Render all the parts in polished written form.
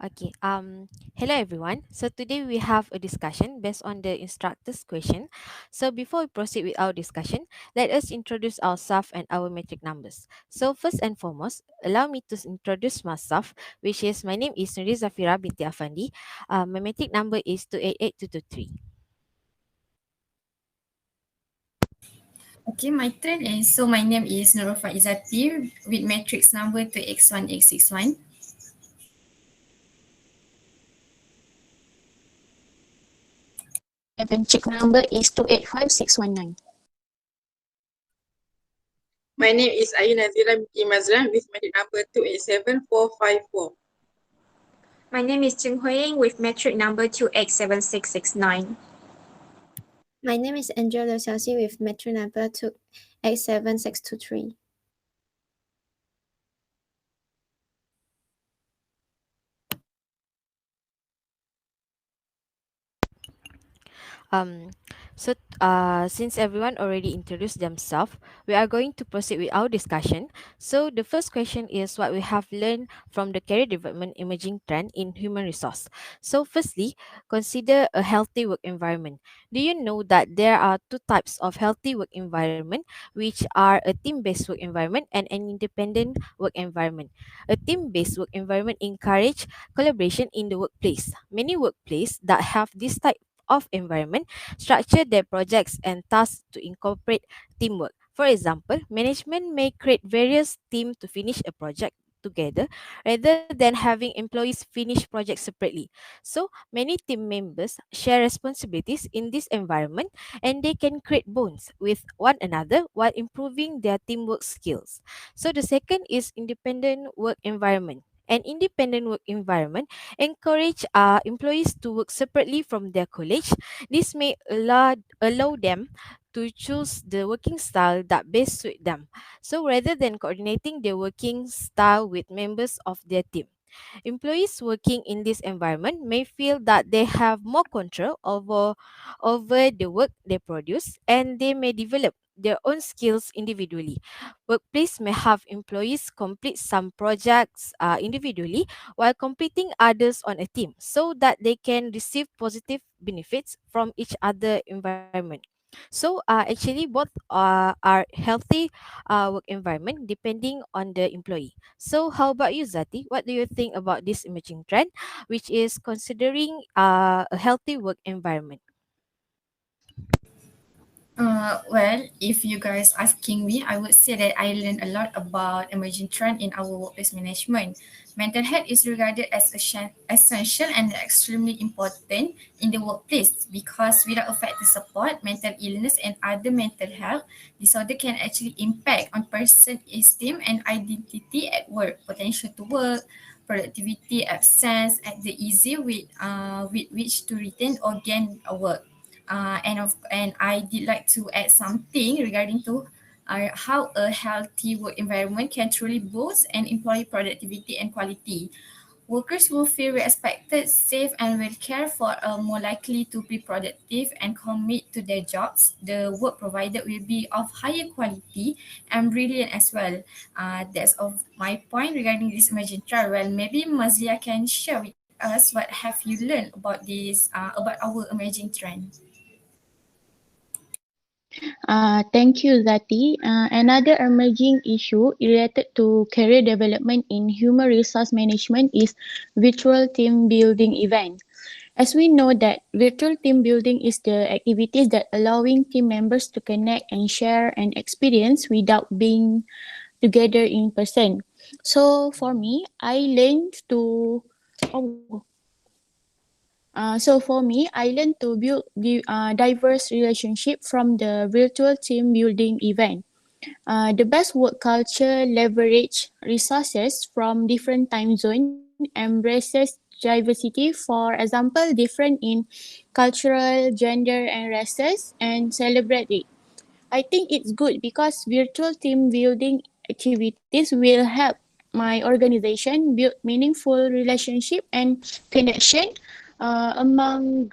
Okay. Hello everyone. So today we have a discussion based on the instructor's question. So before we proceed with our discussion, let us introduce ourselves and our metric numbers. So first and foremost, allow me to introduce myself, which is my name is Nur ZAFIRAH binti AFFANDY. My metric number is 288223. Okay, my turn. And so my name is Nur Ulfa Izzatie with matrix number 2x1x61. My check number is 285619. My name is Ayu Nazirah binti Mazlan with metric number 287454. My name is Hui Ying with metric number 287669. My name is Angela Xiao with metric number 287623. Um, since everyone already introduced themselves, we are going to proceed with our discussion. So, the first question is what we have learned from the career development emerging trend in human resource. So, firstly, consider a healthy work environment. Do you know that there are two types of healthy work environment, which are a team-based work environment and an independent work environment? A team-based work environment encourage collaboration in the workplace. Many workplaces that have this type of environment structure their projects and tasks to incorporate teamwork. For example, management may create various teams to finish a project together rather than having employees finish projects separately. So, many team members share responsibilities in this environment and they can create bonds with one another while improving their teamwork skills. So, the second is independent work environment. An independent work environment encourage employees to work separately from their colleagues. This may allow them to choose the working style that best suit them. So rather than coordinating their working style with members of their team. Employees working in this environment may feel that they have more control over the work they produce and they may develop their own skills individually. Workplace may have employees complete some projects individually while completing others on a team so that they can receive positive benefits from each other environment. So actually both are healthy work environment depending on the employee. So how about you, Zati? What do you think about this emerging trend, which is considering a healthy work environment? Well, if you guys asking me, I would say that I learned a lot about emerging trend in our workplace management. Mental health is regarded as essential and extremely important in the workplace because without effective support, mental illness and other mental health disorder can actually impact on person esteem and identity at work, potential to work, productivity, absence, and the easy with which to retain or gain a work. And I did like to add something regarding to how a healthy work environment can truly boost an employee productivity and quality. Workers will feel respected, safe, and well cared for, are more likely to be productive and commit to their jobs. The work provided will be of higher quality and brilliant as well. That's of my point regarding this emerging trial. Well, maybe Mazlia can share with us what have you learned about this, about our emerging trend. Thank you, Zati. Another emerging issue related to career development in human resource management is virtual team building event. As we know that virtual team building is the activities that allowing team members to connect and share an experience without being together in person. So for me, I learned to oh, I learned to build diverse relationship from the virtual team building event. The best work culture leverage resources from different time zone, embraces diversity, for example, different in cultural, gender, and races, and celebrate it. I think it's good because virtual team building activities will help my organization build meaningful relationship and connection among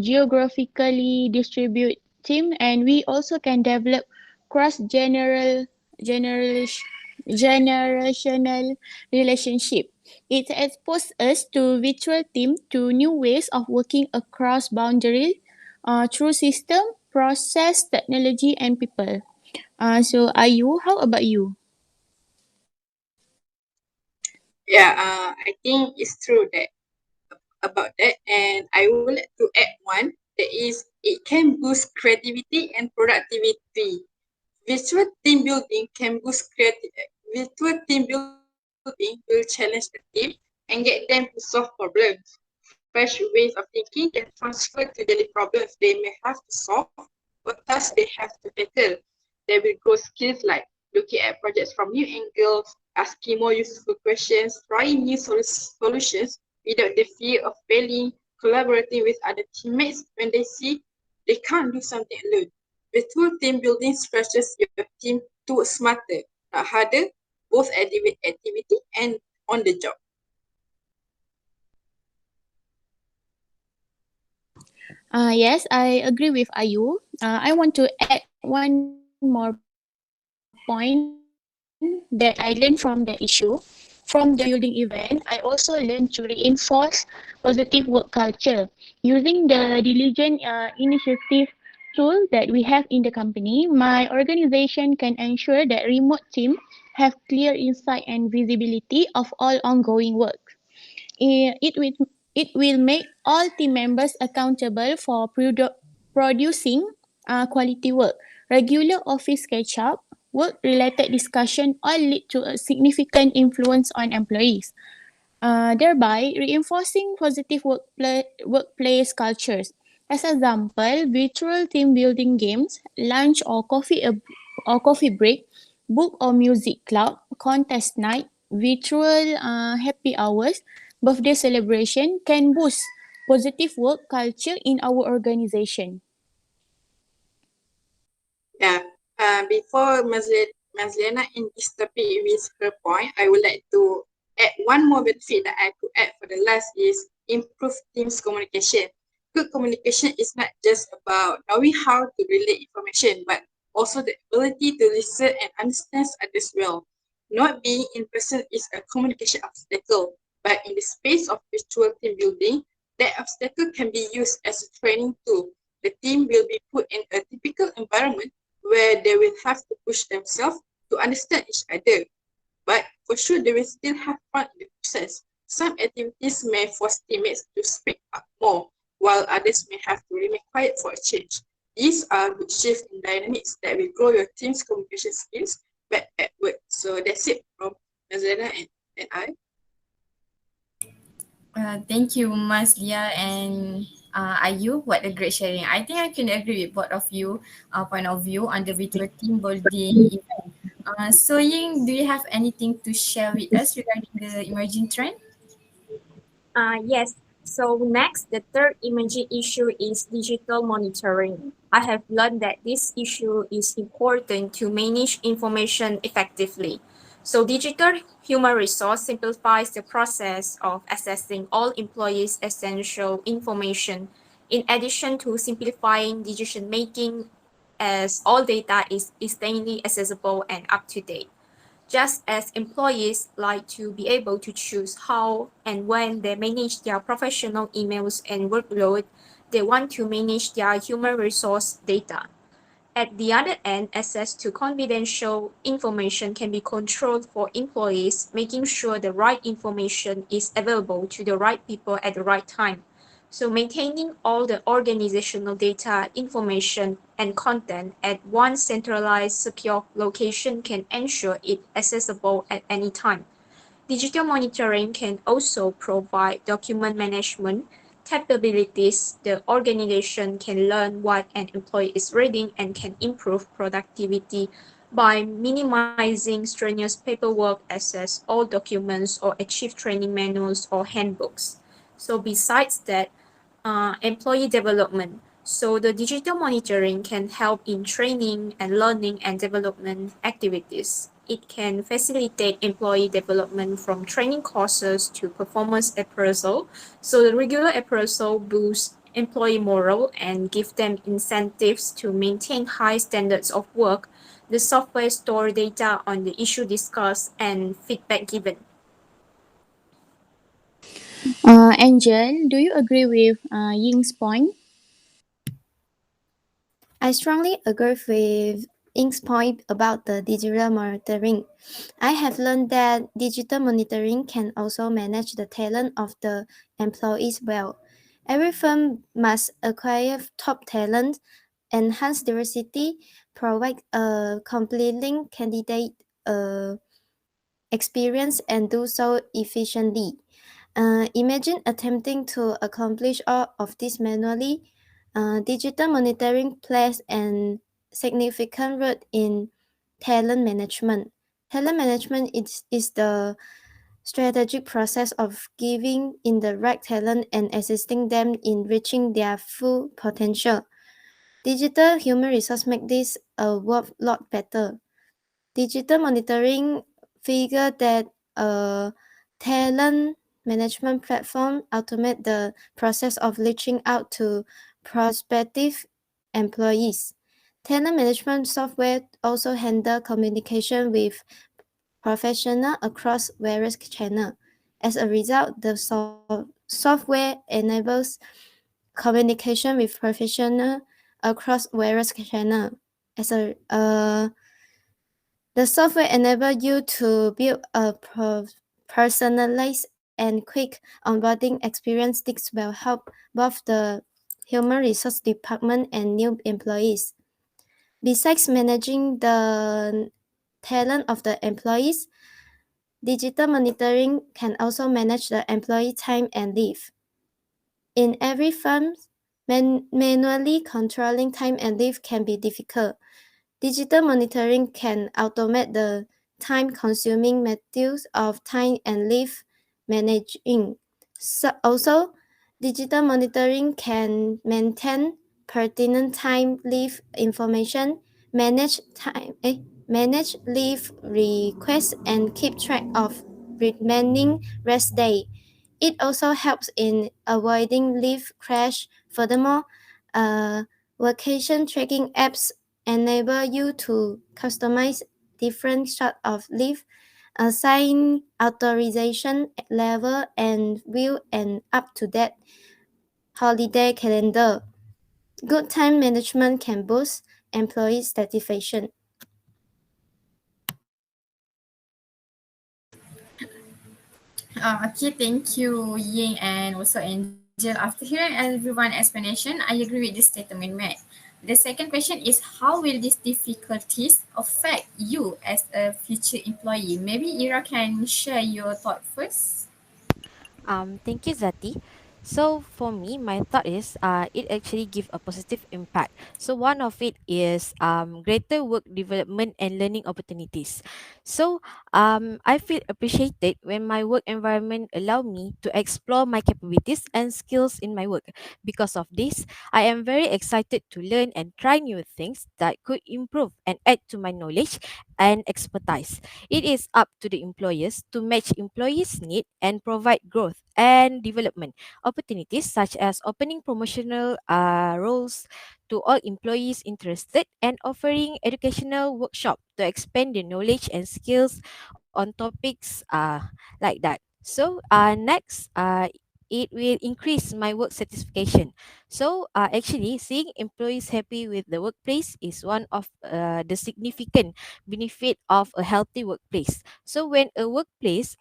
geographically distributed team, and we also can develop cross generational relationship. It exposes us to virtual team to new ways of working across boundaries through system, process, technology, and people. So Ayu, how about you? Yeah, I think it's true that about that, and I would like to add one that is it can boost creativity and productivity. Virtual team building can boost creativity. Virtual team building will challenge the team and get them to solve problems. Fresh ways of thinking can transfer to daily problems they may have to solve or tasks they have to tackle. They will grow skills like looking at projects from new angles, asking more useful questions, trying new solutions without the fear of failing, collaborating with other teammates when they see they can't do something alone. Virtual team building stretches your team to work smarter, not harder, both activity and on the job. Yes, I agree with Ayu. I want to add one more point that I learned from the issue. From the building event, I also learned to reinforce positive work culture. Using the diligent initiative tool that we have in the company, my organization can ensure that remote team have clear insight and visibility of all ongoing work. It will make all team members accountable for producing quality work. Regular office catch-up, work-related discussion all lead to a significant influence on employees, thereby reinforcing positive workplace cultures. As example, virtual team building games, lunch or coffee break, book or music club, contest night, virtual happy hours, birthday celebration can boost positive work culture in our organization. Yeah. Before Mazliana in this topic with her point, I would like to add one more benefit that I could add for the last is improve team's communication. Good communication is not just about knowing how to relay information, but also the ability to listen and understand others well. Not being in person is a communication obstacle, but in the space of virtual team building, that obstacle can be used as a training tool. The team will be put in a typical environment where they will have to push themselves to understand each other. But for sure, they will still have fun in the process. Some activities may force teammates to speak up more, while others may have to remain quiet for a change. These are good shifts in dynamics that will grow your team's communication skills back at work. So that's it from Nazana and I. Thank you, Mazlia and Ayu. What a great sharing. I think I can agree with both of you point of view on the virtual team building event. So Ying, do you have anything to share with us regarding the emerging trend? Yes. So next, the third emerging issue is digital monitoring. I have learned that this issue is important to manage information effectively. So digital human resource simplifies the process of accessing all employees' essential information. In addition to simplifying decision making, as all data is instantly accessible and up to date. Just as employees like to be able to choose how and when they manage their professional emails and workload, they want to manage their human resource data. At the other end, access to confidential information can be controlled for employees, making sure the right information is available to the right people at the right time. So maintaining all the organizational data, information, and content at one centralized, secure location can ensure it accessible at any time. Digital monitoring can also provide document management capabilities. The organization can learn what an employee is reading and can improve productivity by minimizing strenuous paperwork, access all documents, or achieve training manuals or handbooks. So besides that, employee development. So the digital monitoring can help in training and learning and development activities. It can facilitate employee development from training courses to performance appraisal. So the regular appraisal boosts employee morale and give them incentives to maintain high standards of work. The software store data on the issue discussed and feedback given. Angel, do you agree with Ying's point? I strongly agree with Ink's point about the digital monitoring. I have learned that digital monitoring can also manage the talent of the employees well. Every firm must acquire top talent, enhance diversity, provide a compelling candidate experience, and do so efficiently. Imagine attempting to accomplish all of this manually. Digital monitoring plays an significant role in talent management. Talent management is the strategic process of giving in the right talent and assisting them in reaching their full potential. Digital human resource make this a lot better. Digital monitoring figure that a talent management platform automate the process of reaching out to prospective employees. Talent management software also handle communication with professionals across various channels. As a result, the software enables communication with professionals across various channels. As a The software enables you to build a personalized and quick onboarding experience. This will help both the human resource department and new employees. Besides managing the talent of the employees, digital monitoring can also manage the employee time and leave. In every firm, manually controlling time and leave can be difficult. Digital monitoring can automate the time-consuming methods of time and leave managing. Also, digital monitoring can maintain pertinent time leave information, manage leave requests, and keep track of remaining rest day. It also helps in avoiding leave crash. Furthermore, uh, vacation tracking apps enable you to customize different sort of leave, assign authorization level, and view an up-to-date holiday calendar. Good time management can boost employee satisfaction. Okay, thank you, Ying and also Angel. After hearing everyone's explanation, I agree with this statement made. The second question is, how will these difficulties affect you as a future employee? Maybe Ira can share your thought first. Thank you, Zati. So for me, my thought is it actually give a positive impact. So one of it is greater work development and learning opportunities. So I feel appreciated when my work environment allow me to explore my capabilities and skills in my work. Because of this, I am very excited to learn and try new things that could improve and add to my knowledge and expertise. It is up to the employers to match employees' need and provide growth and development opportunities such as opening promotional roles to all employees interested and offering educational workshop to expand their knowledge and skills on topics like that. So next it will increase my work satisfaction. So actually seeing employees happy with the workplace is one of the significant benefit of a healthy workplace. So when a workplace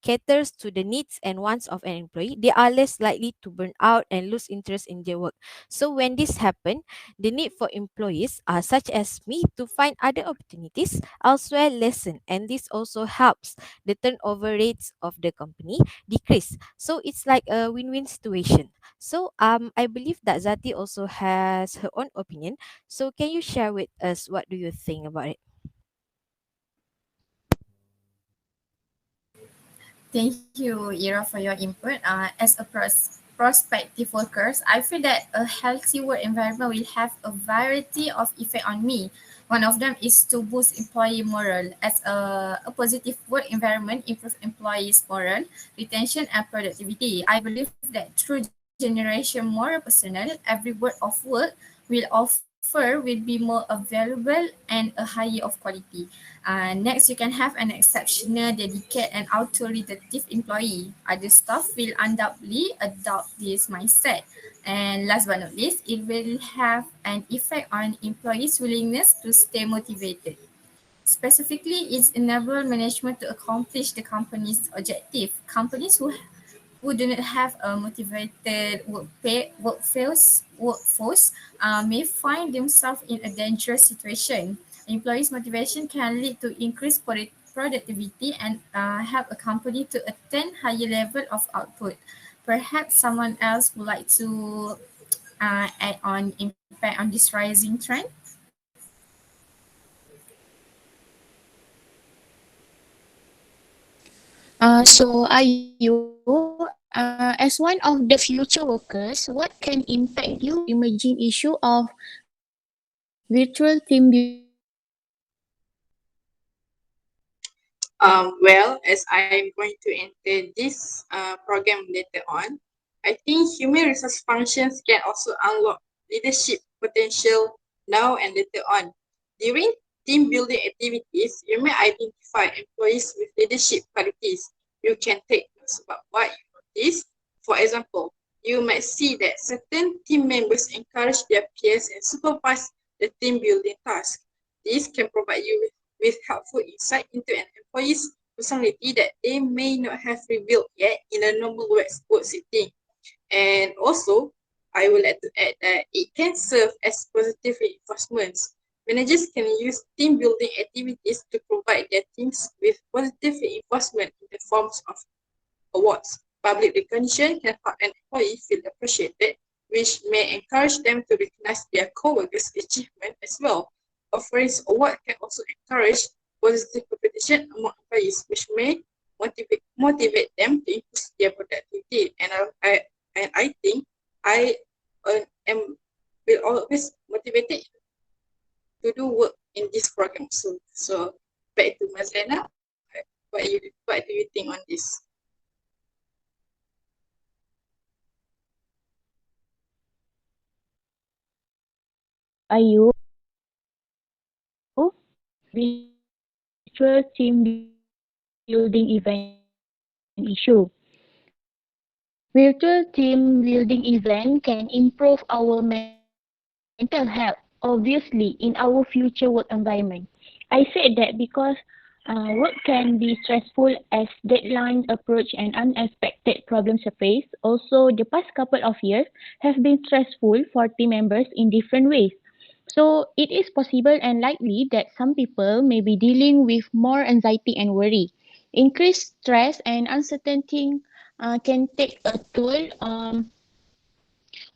caters to the needs and wants of an employee, they are less likely to burn out and lose interest in their work. So when this happens, the need for employees, such as me, to find other opportunities elsewhere lessen, and this also helps the turnover rates of the company decrease. So it's like a win-win situation. So I believe that Zati also has her own opinion. So can you share with us what do you think about it? Thank you, Ira, for your input. As a prospective workers, I feel that a healthy work environment will have a variety of effect on me. One of them is to boost employee morale. As a positive work environment improve employees' morale, retention, and productivity. I believe that through generation more personal, every word of work will offer offer will be more available and a higher of quality. Next, you can have an exceptional, dedicated and authoritative employee. Other staff will undoubtedly adopt this mindset. And last but not least, it will have an effect on employees' willingness to stay motivated. Specifically, it enables management to accomplish the company's objective. Companies who do not have a motivated workforce may find themselves in a dangerous situation. Employees' motivation can lead to increased productivity and help a company to attain higher level of output. Perhaps someone else would like to add on impact on this rising trend. As one of the future workers, what can impact you emerging issue of virtual team building? Well, as I'm going to enter this program later on, I think human resource functions can also unlock leadership potential now and later on. During team building activities, you may identify employees with leadership qualities. You can take notes about what you notice. For example, you might see that certain team members encourage their peers and supervise the team building task. This can provide you with helpful insight into an employee's personality that they may not have revealed yet in a normal work setting. And also, I would like to add that it can serve as positive reinforcements. Managers can use team building activities to provide their teams with positive reinforcement in the forms of awards. Public recognition can help an employee feel appreciated, which may encourage them to recognize their co-workers' achievement as well. Offering award can also encourage positive competition among employees, which may motivate them to improve their productivity. And I think I am will always motivated to do work in this program. So back to Mazlana. What do you think on this? Virtual team building event issue. Virtual team building event can improve our mental health, obviously, in our future work environment. I said that because work can be stressful as deadline approach and unexpected problems surface. Also, the past couple of years have been stressful for team members in different ways. So, it is possible and likely that some people may be dealing with more anxiety and worry. Increased stress and uncertainty can take a toll on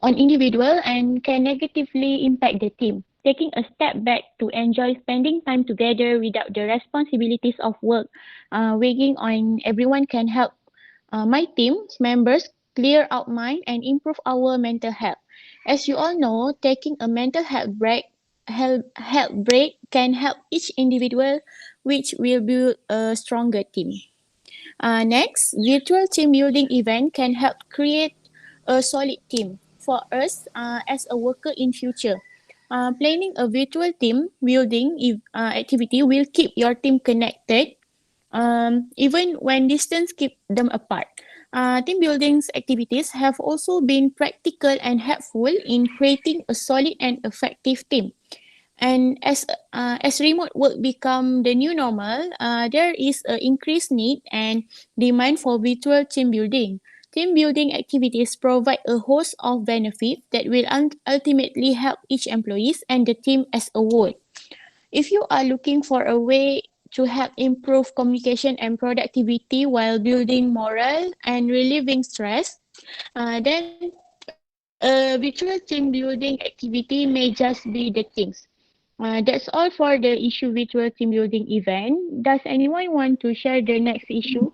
individual and can negatively impact the team. Taking a step back to enjoy spending time together without the responsibilities of work weighing on everyone can help my team's members clear out mind and improve our mental health. As you all know, taking a mental health break can help each individual, which will build a stronger team. Next, virtual team building event can help create a solid team for us as a worker in future. Planning a virtual team building activity will keep your team connected even when distance keep them apart. Team building activities have also been practical and helpful in creating a solid and effective team. And as remote work become the new normal, there is an increased need and demand for virtual team building. Team building activities provide a host of benefits that will ultimately help each employees and the team as a whole. If you are looking for a way to help improve communication and productivity while building morale and relieving stress, then a virtual team building activity may just be the things. That's all for the issue virtual team building event. Does anyone want to share the next issue?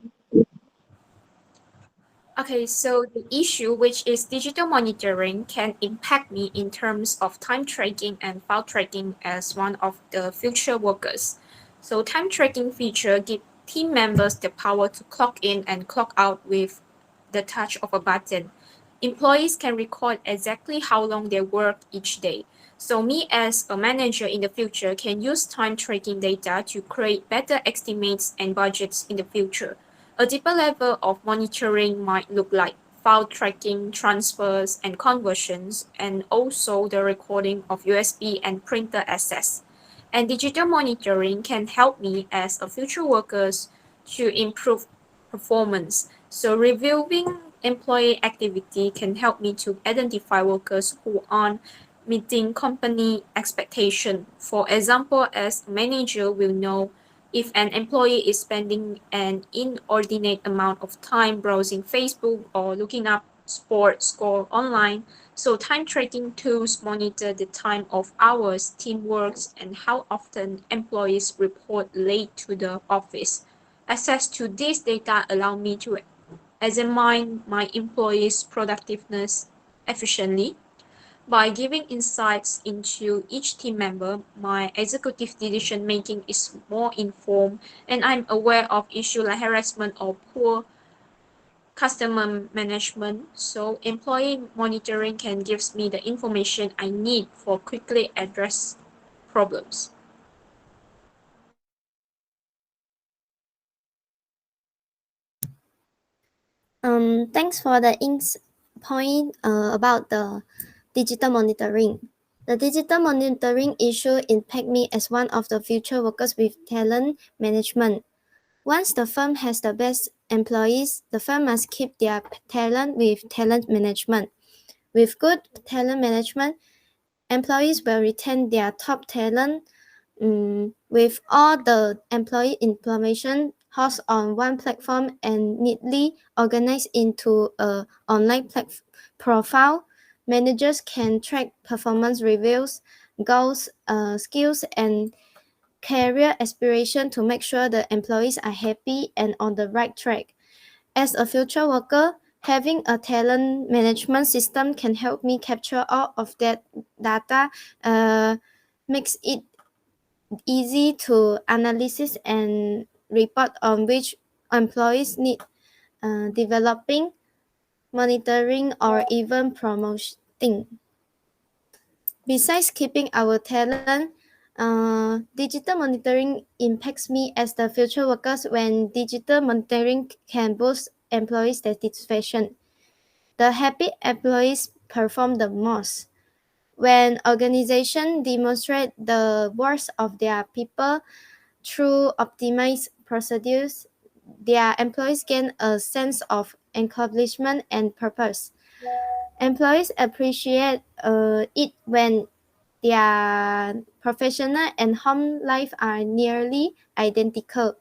Okay, so the issue, which is digital monitoring, can impact me in terms of time tracking and file tracking as one of the future workers. So time tracking feature give team members the power to clock in and clock out with the touch of a button. Employees can record exactly how long they work each day. So me as a manager in the future can use time tracking data to create better estimates and budgets in the future. A deeper level of monitoring might look like file tracking, transfers, and conversions, and also the recording of USB and printer access. And digital monitoring can help me as a future workers to improve performance. So reviewing employee activity can help me to identify workers who aren't meeting company expectation. For example, as a manager will know if an employee is spending an inordinate amount of time browsing Facebook or looking up sports score online. So time tracking tools monitor the time of hours, team works, and how often employees report late to the office. Access to this data allow me to examine my employees' productiveness efficiently. By giving insights into each team member, my executive decision making is more informed and I'm aware of issues like harassment or poor customer management. So employee monitoring can give me the information I need for quickly address problems. Thanks for the point about the digital monitoring. The digital monitoring issue impact me as one of the future workers with talent management. Once the firm has the best employees, the firm must keep their talent with talent management. With good talent management, employees will retain their top talent. With all the employee information housed on one platform and neatly organized into a online profile, managers can track performance reviews, goals, skills, and career aspiration to make sure the employees are happy and on the right track. As a future worker, having a talent management system can help me capture all of that data, makes it easy to analysis and report on which employees need developing, monitoring, or even promoting. Besides keeping our talent, digital monitoring impacts me as the future workers when digital monitoring can boost employee satisfaction. The happy employees perform the most. When organizations demonstrate the worth of their people through optimized procedures, their employees gain a sense of accomplishment and purpose. Employees appreciate it when their professional and home life are nearly identical.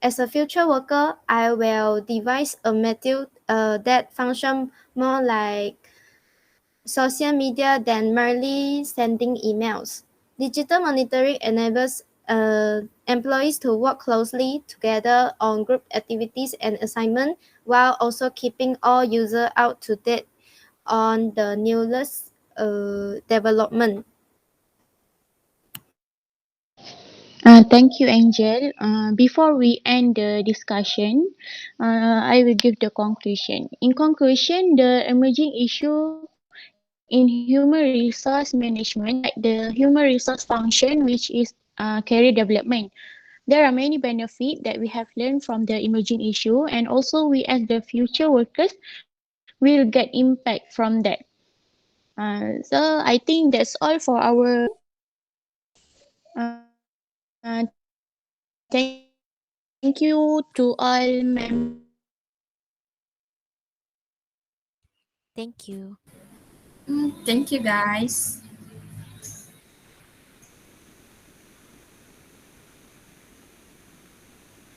As a future worker, I will devise a method that function more like social media than merely sending emails. Digital monitoring enables employees to work closely together on group activities and assignments while also keeping all users up to date on the newest development. Thank you, Angel. Before we end the discussion, I will give the conclusion. In conclusion, the emerging issue in human resource management like the human resource function, which is career development. There are many benefits that we have learned from the emerging issue, and also we as the future workers will get impact from that. So I think that's all for our thank you to all members of our Thank you. Thank you, guys.